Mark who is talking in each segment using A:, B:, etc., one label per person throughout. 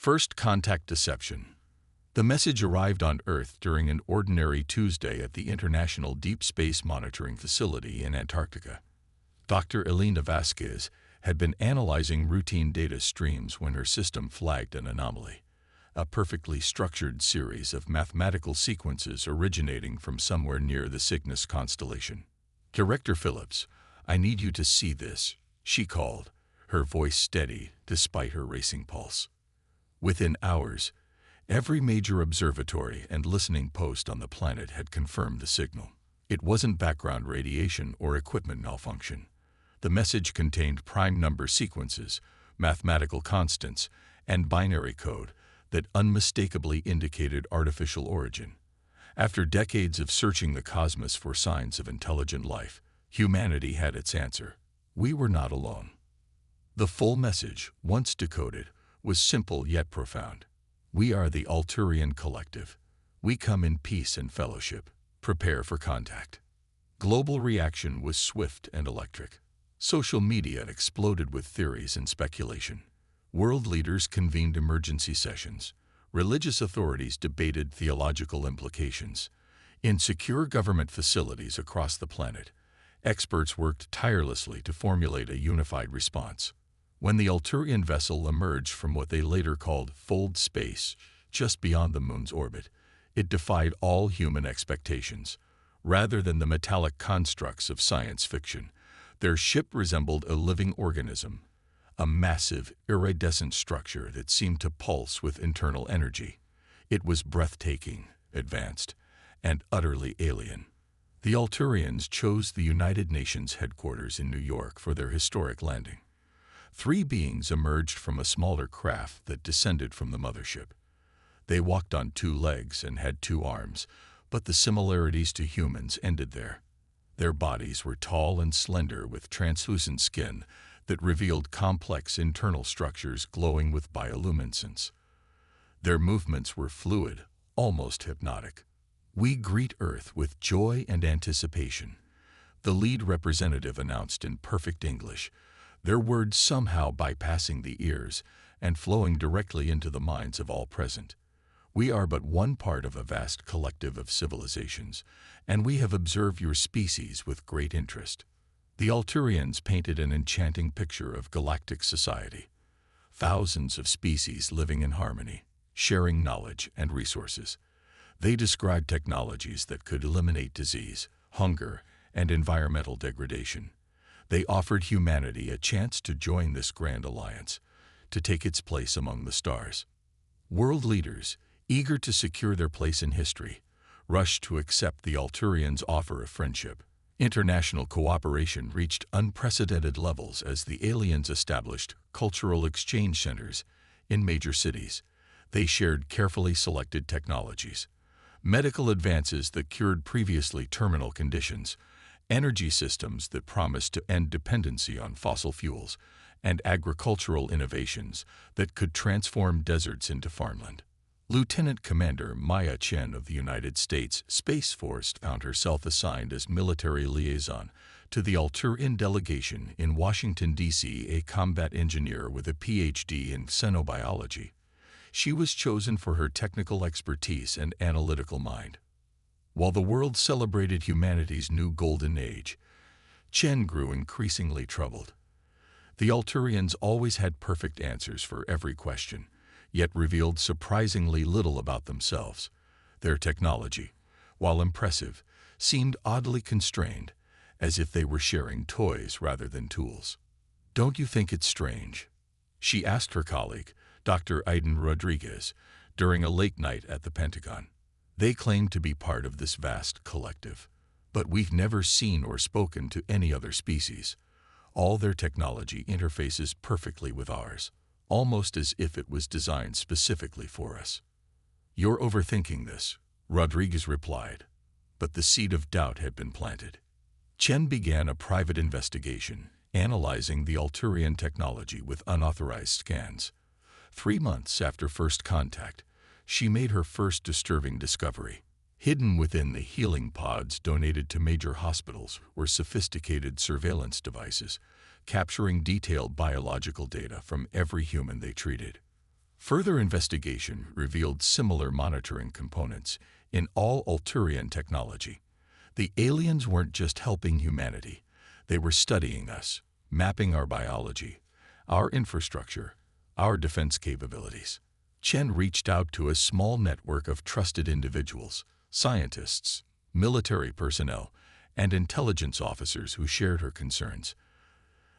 A: First contact deception. The message arrived on Earth during an ordinary Tuesday at the International Deep Space Monitoring Facility in Antarctica. Dr. Elena Vasquez had been analyzing routine data streams when her system flagged an anomaly, a perfectly structured series of mathematical sequences originating from somewhere near the Cygnus constellation. "Director Phillips, I need you to see this," she called, her voice steady despite her racing pulse. Within hours, every major observatory and listening post on the planet had confirmed the signal. It wasn't background radiation or equipment malfunction. The message contained prime number sequences, mathematical constants, and binary code that unmistakably indicated artificial origin. After decades of searching the cosmos for signs of intelligent life, humanity had its answer. We were not alone. The full message, once decoded, was simple yet profound. We are the Alturian Collective. We come in peace and fellowship. Prepare for contact. Global reaction was swift and electric. Social media exploded with theories and speculation. World leaders convened emergency sessions. Religious authorities debated theological implications. In secure government facilities across the planet, experts worked tirelessly to formulate a unified response. When the Alturian vessel emerged from what they later called fold space, just beyond the moon's orbit, it defied all human expectations. Rather than the metallic constructs of science fiction, their ship resembled a living organism, a massive, iridescent structure that seemed to pulse with internal energy. It was breathtaking, advanced, and utterly alien. The Alturians chose the United Nations headquarters in New York for their historic landing. 3 beings emerged from a smaller craft that descended from the mothership. They walked on 2 legs and had 2 arms, but the similarities to humans ended there. Their bodies were tall and slender with translucent skin that revealed complex internal structures glowing with bioluminescence. Their movements were fluid, almost hypnotic. "We greet Earth with joy and anticipation," the lead representative announced in perfect English, their words somehow bypassing the ears and flowing directly into the minds of all present. "We are but one part of a vast collective of civilizations, and we have observed your species with great interest." The Alturians painted an enchanting picture of galactic society. Thousands of species living in harmony, sharing knowledge and resources. They described technologies that could eliminate disease, hunger, and environmental degradation. They offered humanity a chance to join this grand alliance, to take its place among the stars. World leaders, eager to secure their place in history, rushed to accept the Alturians' offer of friendship. International cooperation reached unprecedented levels as the aliens established cultural exchange centers in major cities. They shared carefully selected technologies, medical advances that cured previously terminal conditions, energy systems that promised to end dependency on fossil fuels, and agricultural innovations that could transform deserts into farmland. Lieutenant Commander Maya Chen of the United States Space Force found herself assigned as military liaison to the Alturian delegation in Washington, D.C., a combat engineer with a Ph.D. in xenobiology. She was chosen for her technical expertise and analytical mind. While the world celebrated humanity's new golden age, Chen grew increasingly troubled. The Alturians always had perfect answers for every question, yet revealed surprisingly little about themselves. Their technology, while impressive, seemed oddly constrained, as if they were sharing toys rather than tools. "Don't you think it's strange?" she asked her colleague, Dr. Aiden Rodriguez, during a late night at the Pentagon. "They claim to be part of this vast collective, but we've never seen or spoken to any other species. All their technology interfaces perfectly with ours, almost as if it was designed specifically for us." "You're overthinking this," Rodriguez replied, but the seed of doubt had been planted. Chen began a private investigation, analyzing the Alturian technology with unauthorized scans. 3 months after first contact, she made her first disturbing discovery. Hidden within the healing pods donated to major hospitals were sophisticated surveillance devices, capturing detailed biological data from every human they treated. Further investigation revealed similar monitoring components in all Alturian technology. The aliens weren't just helping humanity. They were studying us, mapping our biology, our infrastructure, our defense capabilities. Chen reached out to a small network of trusted individuals, scientists, military personnel, and intelligence officers who shared her concerns.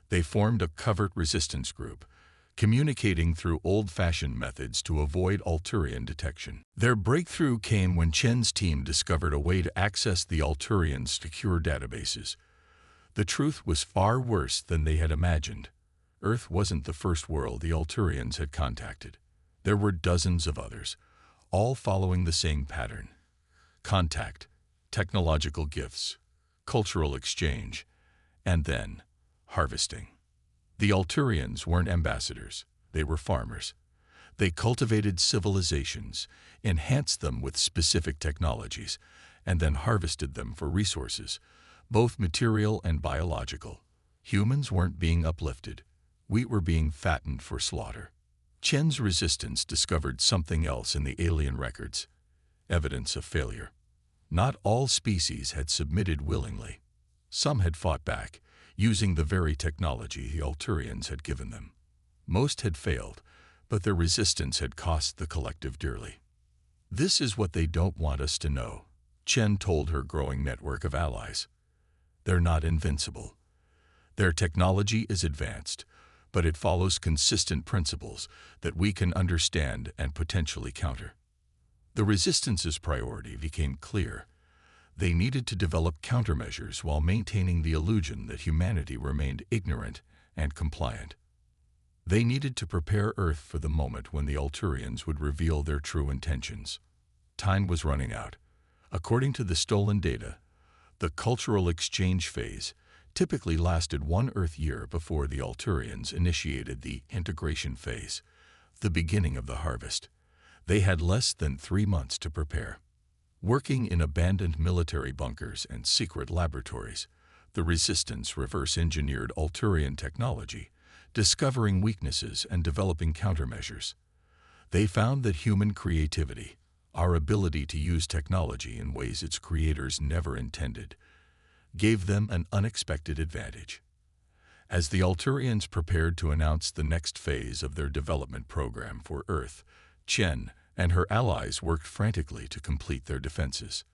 A: They formed a covert resistance group, communicating through old-fashioned methods to avoid Alturian detection. Their breakthrough came when Chen's team discovered a way to access the Alturians' secure databases. The truth was far worse than they had imagined. Earth wasn't the first world the Alturians had contacted. There were dozens of others, all following the same pattern: contact, technological gifts, cultural exchange, and then harvesting. The Alturians weren't ambassadors, they were farmers. They cultivated civilizations, enhanced them with specific technologies, and then harvested them for resources, both material and biological. Humans weren't being uplifted. We were being fattened for slaughter. Chen's resistance discovered something else in the alien records: evidence of failure. Not all species had submitted willingly. Some had fought back, using the very technology the Alturians had given them. Most had failed, but their resistance had cost the collective dearly. This is what they don't want us to know, Chen told her growing network of allies. They're not invincible. Their technology is advanced, but it follows consistent principles that we can understand and potentially counter. The resistance's priority became clear. They needed to develop countermeasures while maintaining the illusion that humanity remained ignorant and compliant. They needed to prepare Earth for the moment when the Alturians would reveal their true intentions. Time was running out. According to the stolen data, the cultural exchange phase typically lasted one Earth year before the Alturians initiated the integration phase, the beginning of the harvest. They had less than 3 months to prepare. Working in abandoned military bunkers and secret laboratories, the resistance reverse-engineered Alturian technology, discovering weaknesses and developing countermeasures. They found that human creativity, our ability to use technology in ways its creators never intended, gave them an unexpected advantage. As the Alturians prepared to announce the next phase of their development program for Earth, Chen and her allies worked frantically to complete their defenses.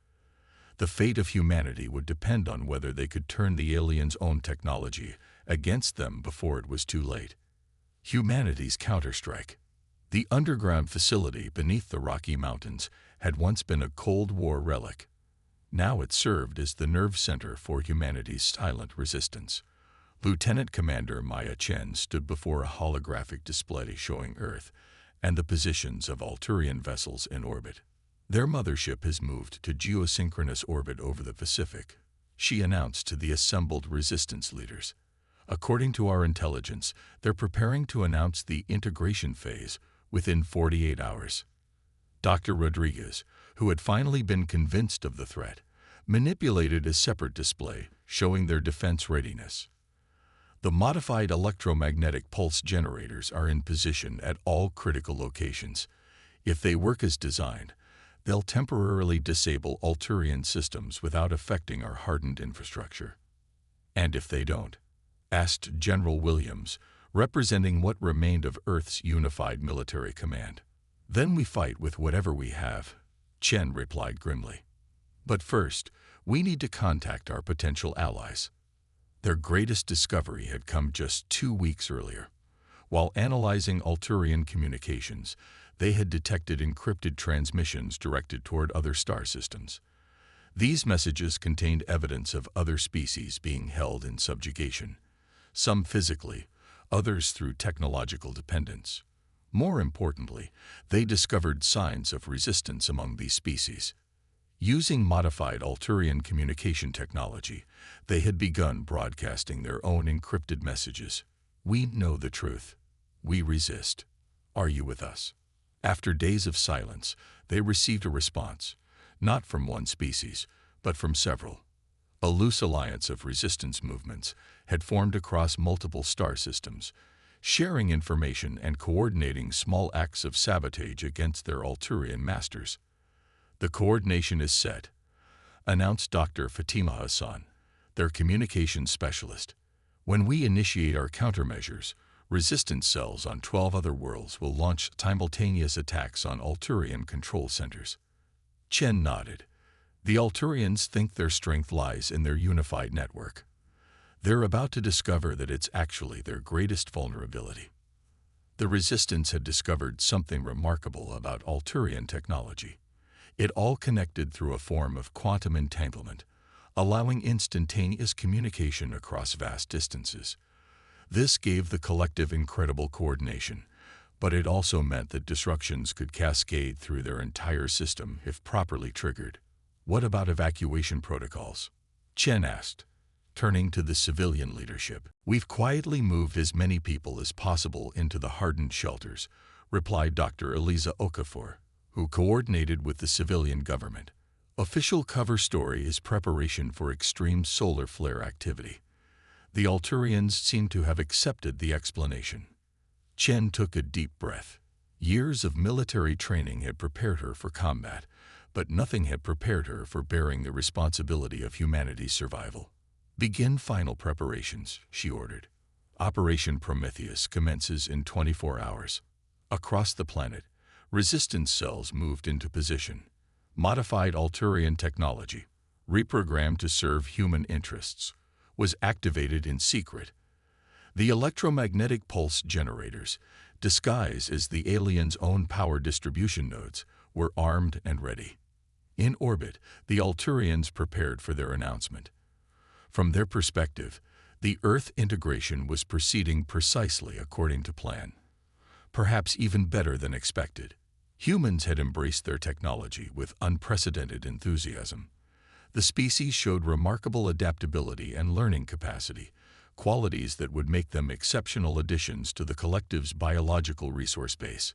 A: The fate of humanity would depend on whether they could turn the aliens' own technology against them before it was too late. Humanity's counterstrike. The underground facility beneath the Rocky Mountains had once been a Cold War relic. Now it served as the nerve center for humanity's silent resistance. Lieutenant Commander Maya Chen stood before a holographic display showing Earth and the positions of Alturian vessels in orbit. Their mothership has moved to geosynchronous orbit over the Pacific, she announced to the assembled resistance leaders. According to our intelligence, they're preparing to announce the integration phase within 48 hours. Dr. Rodriguez, who had finally been convinced of the threat, manipulated a separate display showing their defense readiness. The modified electromagnetic pulse generators are in position at all critical locations. If they work as designed, they'll temporarily disable Alturian systems without affecting our hardened infrastructure. And if they don't? Asked General Williams, representing what remained of Earth's unified military command. Then we fight with whatever we have, Chen replied grimly. But first, we need to contact our potential allies. Their greatest discovery had come just 2 weeks earlier. While analyzing Alturian communications, they had detected encrypted transmissions directed toward other star systems. These messages contained evidence of other species being held in subjugation, some physically, others through technological dependence. More importantly, they discovered signs of resistance among these species. Using modified Alturian communication technology, they had begun broadcasting their own encrypted messages. We know the truth. We resist. Are you with us? After days of silence, they received a response, not from one species, but from several. A loose alliance of resistance movements had formed across multiple star systems, sharing information and coordinating small acts of sabotage against their Alturian masters. "The coordination is set," announced Dr. Fatima Hassan, their communications specialist. "When we initiate our countermeasures, resistance cells on 12 other worlds will launch simultaneous attacks on Alturian control centers." Chen nodded. "The Alturians think their strength lies in their unified network. They're about to discover that it's actually their greatest vulnerability." The Resistance had discovered something remarkable about Alturian technology. It all connected through a form of quantum entanglement, allowing instantaneous communication across vast distances. This gave the collective incredible coordination, but it also meant that disruptions could cascade through their entire system if properly triggered. "What about evacuation protocols?" Chen asked, turning to the civilian leadership. "We've quietly moved as many people as possible into the hardened shelters," replied Dr. Eliza Okafor, who coordinated with the civilian government. "Official cover story is preparation for extreme solar flare activity." The Alturians seemed to have accepted the explanation. Chen took a deep breath. Years of military training had prepared her for combat, but nothing had prepared her for bearing the responsibility of humanity's survival. "Begin final preparations," she ordered. "Operation Prometheus commences in 24 hours. Across the planet, resistance cells moved into position. Modified Alturian technology, reprogrammed to serve human interests, was activated in secret. The electromagnetic pulse generators, disguised as the aliens' own power distribution nodes, were armed and ready. In orbit, the Alturians prepared for their announcement. From their perspective, the Earth integration was proceeding precisely according to plan. Perhaps even better than expected. Humans had embraced their technology with unprecedented enthusiasm. The species showed remarkable adaptability and learning capacity, qualities that would make them exceptional additions to the collective's biological resource base.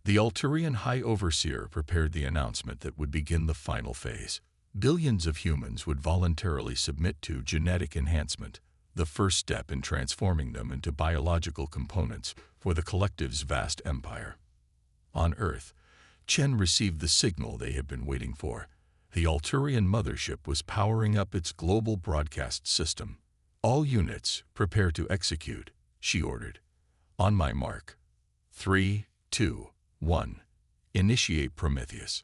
A: The Alturian High Overseer prepared the announcement that would begin the final phase. Billions of humans would voluntarily submit to genetic enhancement, the first step in transforming them into biological components for the collective's vast empire. On Earth, Chen received the signal they had been waiting for. The Alturian mothership was powering up its global broadcast system. "All units, prepare to execute," she ordered. "On my mark. 3, 2, 1. Initiate Prometheus."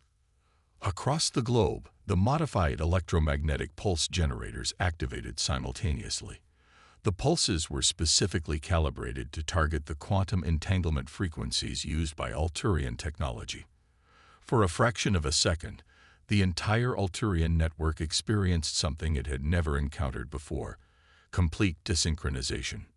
A: Across the globe, the modified electromagnetic pulse generators activated simultaneously. The pulses were specifically calibrated to target the quantum entanglement frequencies used by Alturian technology. For a fraction of a second, the entire Alturian network experienced something it had never encountered before: complete desynchronization.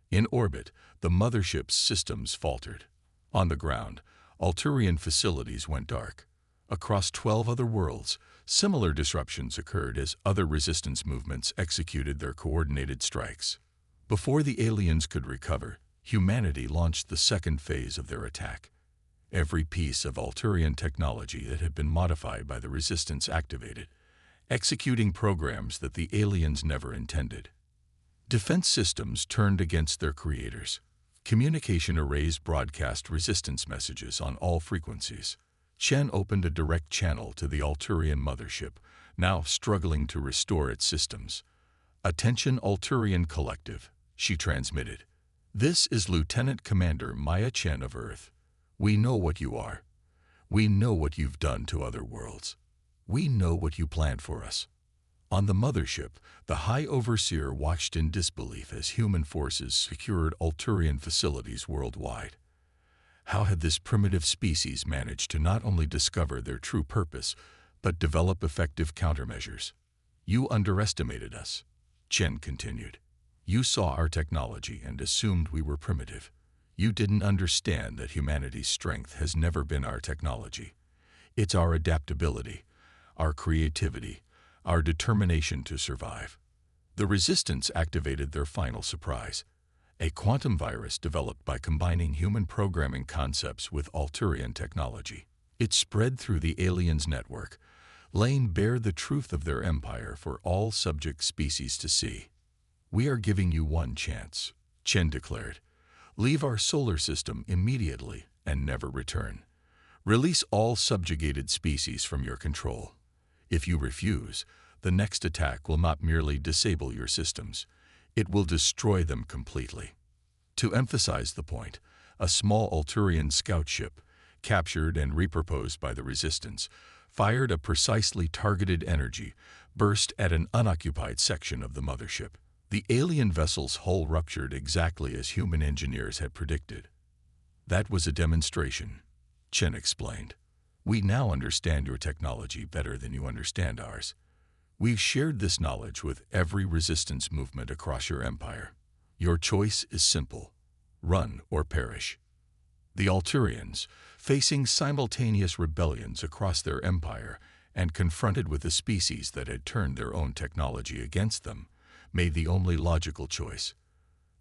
A: In orbit, the mothership's systems faltered. On the ground, Alturian facilities went dark. Across 12 other worlds, similar disruptions occurred as other resistance movements executed their coordinated strikes. Before the aliens could recover, humanity launched the second phase of their attack. Every piece of Alturian technology that had been modified by the resistance activated, executing programs that the aliens never intended. Defense systems turned against their creators. Communication arrays broadcast resistance messages on all frequencies. Chen opened a direct channel to the Alturian mothership, now struggling to restore its systems. "Attention Alturian Collective," she transmitted. "This is Lieutenant Commander Maya Chen of Earth. We know what you are. We know what you've done to other worlds. We know what you planned for us." On the mothership, the High Overseer watched in disbelief as human forces secured Alturian facilities worldwide. How had this primitive species managed to not only discover their true purpose, but develop effective countermeasures? "You underestimated us," Chen continued. "You saw our technology and assumed we were primitive. You didn't understand that humanity's strength has never been our technology. It's our adaptability, our creativity, our determination to survive." The resistance activated their final surprise: a quantum virus developed by combining human programming concepts with Alturian technology. It spread through the aliens' network, laying bare the truth of their empire for all subject species to see. "We are giving you one chance," Chen declared. Leave our solar system immediately and never return. Release all subjugated species from your control. If you refuse, the next attack will not merely disable your systems, it will destroy them completely. To emphasize the point, a small Alturian scout ship, captured and repurposed by the Resistance, fired a precisely targeted energy burst at an unoccupied section of the mothership. The alien vessel's hull ruptured exactly as human engineers had predicted. That was a demonstration, Chen explained. We now understand your technology better than you understand ours. We've shared this knowledge with every resistance movement across your empire. Your choice is simple: run or perish. The Alturians, facing simultaneous rebellions across their empire and confronted with a species that had turned their own technology against them, made the only logical choice.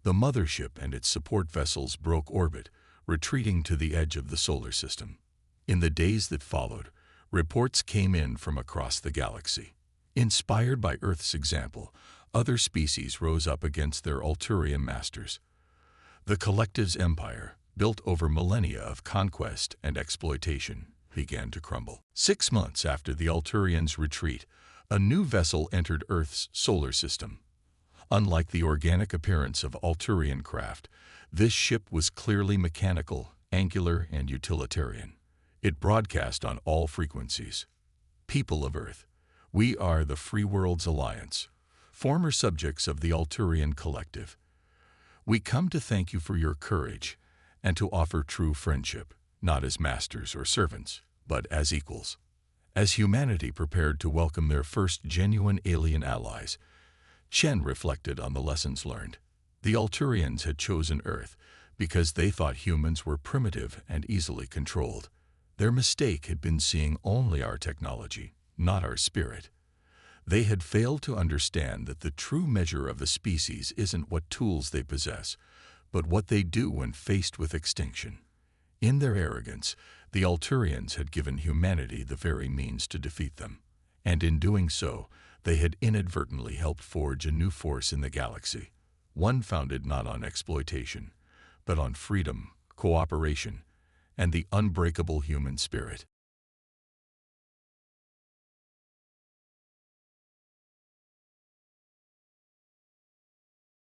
A: The mothership and its support vessels broke orbit, retreating to the edge of the solar system. In the days that followed, reports came in from across the galaxy. Inspired by Earth's example, other species rose up against their Alturian masters. The collective's empire, built over millennia of conquest and exploitation, began to crumble. 6 months after the Alturians' retreat, a new vessel entered Earth's solar system. Unlike the organic appearance of Alturian craft, this ship was clearly mechanical, angular, and utilitarian. It broadcast on all frequencies. People of Earth, we are the Free Worlds Alliance, former subjects of the Alturian Collective. We come to thank you for your courage and to offer true friendship, not as masters or servants, but as equals. As humanity prepared to welcome their first genuine alien allies, Chen reflected on the lessons learned. The Alturians had chosen Earth because they thought humans were primitive and easily controlled. Their mistake had been seeing only our technology, not our spirit. They had failed to understand that the true measure of a species isn't what tools they possess, but what they do when faced with extinction. In their arrogance, the Alturians had given humanity the very means to defeat them, and in doing so, they had inadvertently helped forge a new force in the galaxy, one founded not on exploitation, but on freedom, cooperation, and the unbreakable human spirit.